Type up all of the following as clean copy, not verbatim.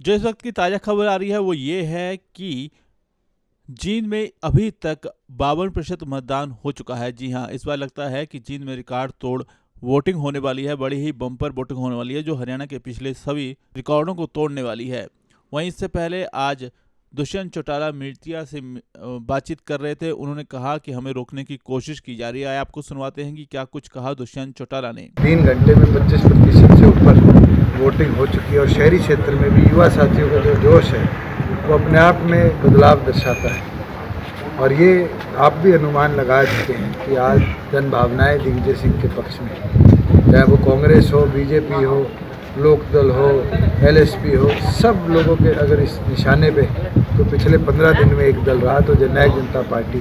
जो इस वक्त की ताज़ा खबर आ रही है वो ये है कि जींद में अभी तक 52% मतदान हो चुका है। जी हाँ, इस बार लगता है कि जींद में रिकॉर्ड तोड़ वोटिंग होने वाली है, बड़ी ही बम्पर वोटिंग होने वाली है जो हरियाणा के पिछले सभी रिकॉर्डों को तोड़ने वाली है। वहीं इससे पहले आज दुष्यंत चौटाला मीडिया से बातचीत कर रहे थे। उन्होंने कहा कि हमें रोकने की कोशिश की जा रही है। आपको सुनवाते हैं कि क्या कुछ कहा दुष्यंत चौटाला ने। 3 घंटे में 25% से ऊपर वोटिंग हो चुकी है और शहरी क्षेत्र में भी युवा साथियों का जो जोश है वो अपने आप में बदलाव दर्शाता है। और ये आप भी अनुमान लगा चुके हैं कि आज जन भावनाएं दिग्विजय सिंह के पक्ष में, चाहे वो कांग्रेस हो, बीजेपी हो, लोकदल हो, एलएसपी हो, सब लोगों के अगर इस निशाने पे तो पिछले 15 दिन में एक दल रहा तो जननायक जनता पार्टी,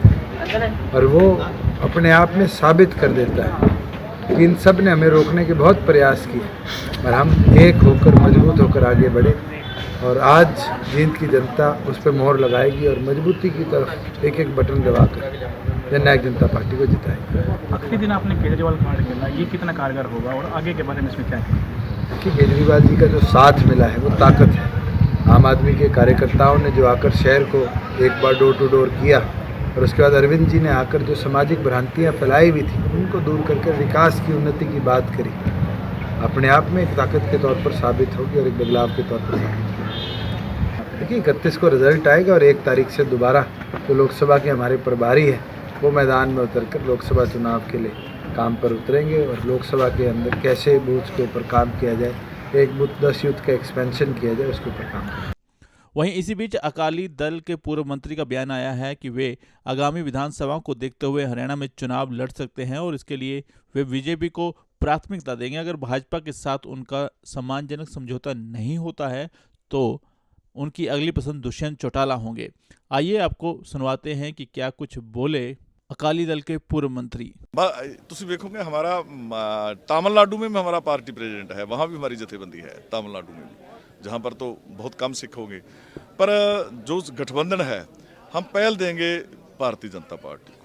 और वो अपने आप में साबित कर देता है कि इन सब ने हमें रोकने के बहुत प्रयास किए और हम एक होकर मजबूत होकर आगे बढ़े। और आज जींद की जनता उस पर मोहर लगाएगी और मजबूती की तरफ एक एक बटन दबाकर जननायक जनता पार्टी को जिताएगी। आखिरी दिन आपने केजरीवाल कांड खेला, ये कितना कारगर होगा और आगे के बारे में इसमें क्या कहें? कि केजरीवाल जी का जो साथ मिला है वो ताकत है। आम आदमी के कार्यकर्ताओं ने जो आकर शहर को एक बार डोर टू डोर किया और उसके बाद अरविंद जी ने आकर जो सामाजिक भ्रांतियाँ फैलाई हुई थी उनको दूर करके विकास की उन्नति की बात करी, अपने आप में एक ताकत के तौर पर साबित होगी और एक बदलाव के तौर पर साबित होगी। देखिए 31 को रिजल्ट आएगा और 1 तारीख से दोबारा जो लोकसभा के हमारे प्रभारी है वो मैदान में उतरकर लोकसभा चुनाव के लिए काम पर उतरेंगे और लोकसभा के अंदर कैसे बूथ के ऊपर काम किया जाए, एक बूथ 10 यूथ का एक्सपेंशन किया जाए, उसके ऊपर काम करें। वहीं इसी बीच अकाली दल के पूर्व मंत्री का बयान आया है कि वे आगामी विधानसभाओं को देखते हुए हरियाणा में चुनाव लड़ सकते हैं और इसके लिए वे बीजेपी को प्राथमिकता देंगे। अगर भाजपा के साथ उनका सम्मानजनक समझौता नहीं होता है तो उनकी अगली पसंद दुष्यंत चौटाला होंगे। आइए आपको सुनवाते हैं कि क्या कुछ बोले अकाली दल के पूर्व मंत्री। तुम देखोगे हमारा तमिलनाडु में हमारा पार्टी प्रेसिडेंट है, वहाँ भी हमारी जथेबंदी है तमिलनाडु में भी, जहाँ पर तो बहुत कम सिख होंगे। पर जो गठबंधन है हम पहल देंगे भारतीय जनता पार्टी को,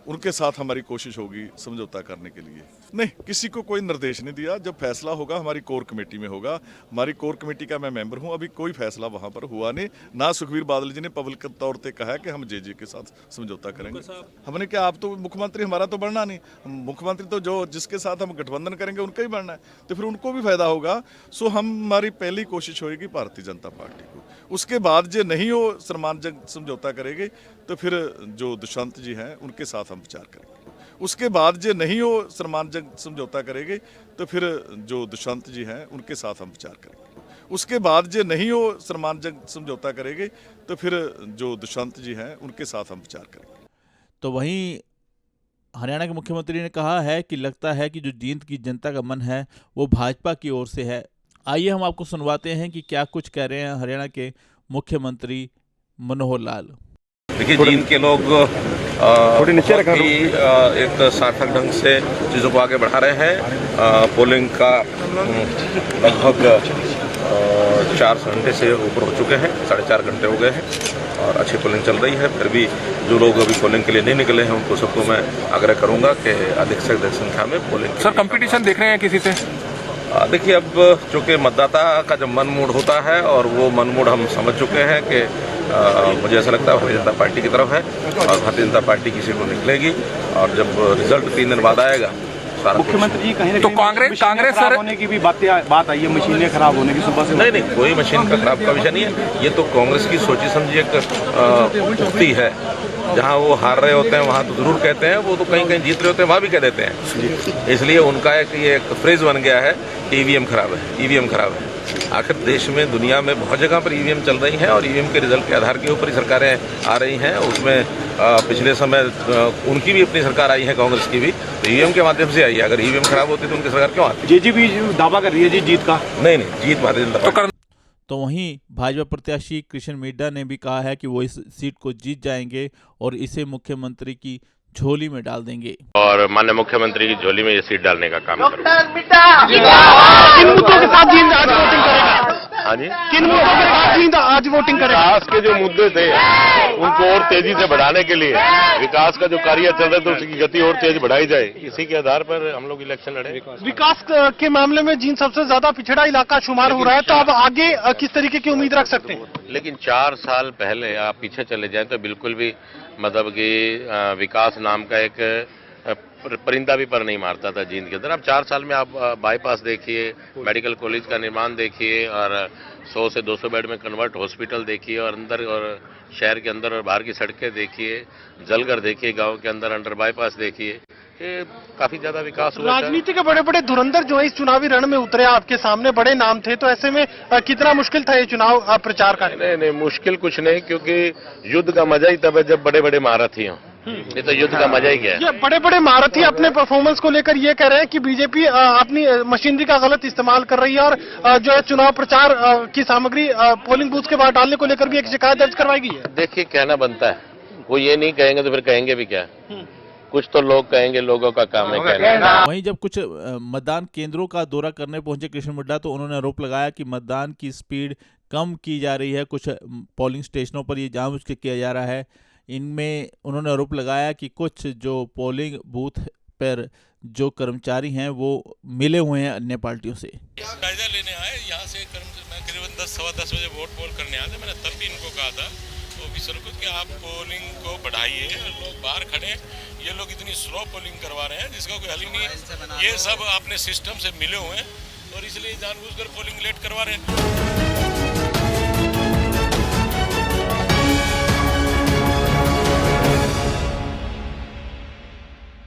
उनके साथ हमारी कोशिश होगी समझौता करने के लिए। नहीं, किसी को कोई निर्देश नहीं दिया, जब फैसला होगा हमारी कोर कमेटी में होगा। हमारी कोर कमेटी का मैं मेंबर हूं, अभी कोई फैसला वहां पर हुआ नहीं। ना सुखबीर बादल जी ने पब्लिक तौर पे कहा कि हम जे के साथ समझौता करेंगे। हमने क्या, आप तो मुख्यमंत्री, हमारा तो बढ़ना नहीं, मुख्यमंत्री तो जो जिसके साथ हम गठबंधन करेंगे उनका ही बढ़ना है, तो फिर उनको भी फायदा होगा। सो हमारी पहली कोशिश होगी भारतीय जनता पार्टी को। उसके बाद जो नहीं हो सम्मानजनक समझौता करेगी तो फिर जो दुष्यंत जी हैं उनके साथ हम विचार करेंगे। उसके बाद जो नहीं हो सम्मानजनक समझौता करेगी तो फिर जो दुष्यंत जी हैं उनके साथ हम विचार करेंगे। उसके बाद जो नहीं हो सम्मानजनक समझौता करेगी तो फिर जो दुष्यंत जी हैं उनके साथ हम विचार करेंगे। तो वहीं हरियाणा के मुख्यमंत्री ने कहा है कि लगता है कि जो जींद की जनता का मन है वो भाजपा की ओर से है। आइए हम आपको सुनवाते हैं कि क्या कुछ कह रहे हैं हरियाणा के मुख्यमंत्री मनोहर लाल। देखिए, जींद के लोग एक सार्थक ढंग से चीज़ों को आगे बढ़ा रहे हैं। पोलिंग का लगभग 4 घंटे से ऊपर हो चुके हैं, 4.5 घंटे हो गए हैं और अच्छी पोलिंग चल रही है। फिर भी जो लोग अभी पोलिंग के लिए नहीं निकले हैं उनको सबको मैं आग्रह करूंगा कि अधिक से अधिक संख्या में पोलिंग। सर, कंपटीशन देख रहे हैं किसी से? देखिए, अब चूँकि मतदाता का जब मन मूड होता है और वो मन मूड हम समझ चुके हैं कि मुझे ऐसा लगता है भारतीय जनता पार्टी की तरफ है और भारतीय जनता पार्टी किसी को निकलेगी और जब रिजल्ट 3 दिन बाद आएगा सारा। मुख्यमंत्री जी कहीं तो कांग्रेस खराब होने की भी बात आई है, मशीनें खराब होने की सुबह से। नहीं, कोई मशीन का खराब का विषय नहीं है। ये तो कांग्रेस की सोची समझी एक उक्ति है। जहाँ वो हार रहे होते हैं वहाँ तो जरूर कहते हैं, वो तो कहीं कहीं जीत रहे होते हैं वहाँ भी कह देते हैं। इसलिए उनका एक फ्रेज बन गया है, ईवीएम खराब है, ईवीएम खराब है। आखिर देश में, दुनिया में बहुत जगह पर ईवीएम चल रही हैं और ईवीएम के रिजल्ट के आधार के ऊपर ही सरकारें आ रही हैं। उसमें पिछले समय उनकी भी अपनी सरकार आई है, कांग्रेस की भी, तो ईवीएम के माध्यम से आई है। अगर ईवीएम खराब होती तो उनकी सरकार क्यों आती? जेजेपी दावा कर रही है जी जीत का। नहीं, जीत भारतीय जनता पार्टी। तो वहीं भाजपा प्रत्याशी कृष्ण मिड्डा ने भी कहा है कि वो इस सीट को जीत जाएंगे और इसे मुख्यमंत्री की झोली में डाल देंगे और माननीय मुख्यमंत्री की झोली में ये सीट डालने का काम करेंगे। किन मुद्दों के साथ जींद आज वोटिंग करेगा? हाँ जी, किन मुद्दों के साथ जींद आज वोटिंग करेगा? आज के जो मुद्दे थे उनको और तेजी से बढ़ाने के लिए विकास का जो कार्य चल रहा है तो उसकी गति और तेज बढ़ाई जाए, इसी के आधार पर हम लोग इलेक्शन लड़े। विकास के मामले में जींद सबसे ज्यादा पिछड़ा इलाका शुमार हो रहा है, तो अब आगे किस तरीके की उम्मीद रख सकते हैं? लेकिन 4 साल पहले आप पीछे चले जाएं तो बिल्कुल भी मतलब कि विकास नाम का एक परिंदा भी पर नहीं मारता था जींद के अंदर। अब 4 साल में आप बाईपास देखिए, मेडिकल कॉलेज का निर्माण देखिए और 100 से 200 बेड में कन्वर्ट हॉस्पिटल देखिए और अंदर और शहर के अंदर और बाहर की सड़कें देखिए, जलघर देखिए, गांव के अंदर अंडर बाईपास देखिए, ये काफी ज्यादा विकास हुआ। राजनीति के बड़े बड़े धुरंधर जो है इस चुनावी रण में उतरे, आपके सामने बड़े नाम थे, तो ऐसे में कितना मुश्किल था ये चुनाव प्रचार का? नहीं, मुश्किल कुछ नहीं, क्योंकि युद्ध का मजा ही तब है जब बड़े बड़े महारथी हों। ये तो युद्ध का मजा ही क्या है। ये बड़े बड़े महारथी अपने परफॉर्मेंस को लेकर ये कह रहे हैं कि बीजेपी अपनी मशीनरी का गलत इस्तेमाल कर रही है और जो है चुनाव प्रचार की सामग्री पोलिंग बूथ के बाहर डालने को लेकर भी एक शिकायत दर्ज करवाई गई है। देखिए, कहना बनता है, वो ये नहीं कहेंगे तो फिर कहेंगे भी क्या? कुछ तो लोग कहेंगे, लोगों का काम है कहना। वहीं जब कुछ मतदान केंद्रों का दौरा करने पहुंचे कृष्ण मुड्डा तो उन्होंने आरोप लगाया कि मतदान की स्पीड कम की जा रही है, कुछ पोलिंग स्टेशनों पर ये जानबूझ के किया जा रहा है। इनमें उन्होंने आरोप लगाया कि कुछ जो पोलिंग बूथ पर जो कर्मचारी हैं वो मिले हुए हैं अन्य पार्टियों से। जायजा लेने आए यहाँ से, मैं करीबन 10 सवा 10 बजे वोट पोल करने आए थे। मैंने तब भी इनको कहा था ऑफिसर को कि आप पोलिंग को बढ़ाइए, लोग बाहर खड़े, ये लोग इतनी स्लो पोलिंग करवा रहे हैं जिसका कोई हल ही नहीं है। ये सब अपने सिस्टम से मिले हुए हैं और इसलिए जानबूझकर पोलिंग लेट करवा रहे हैं।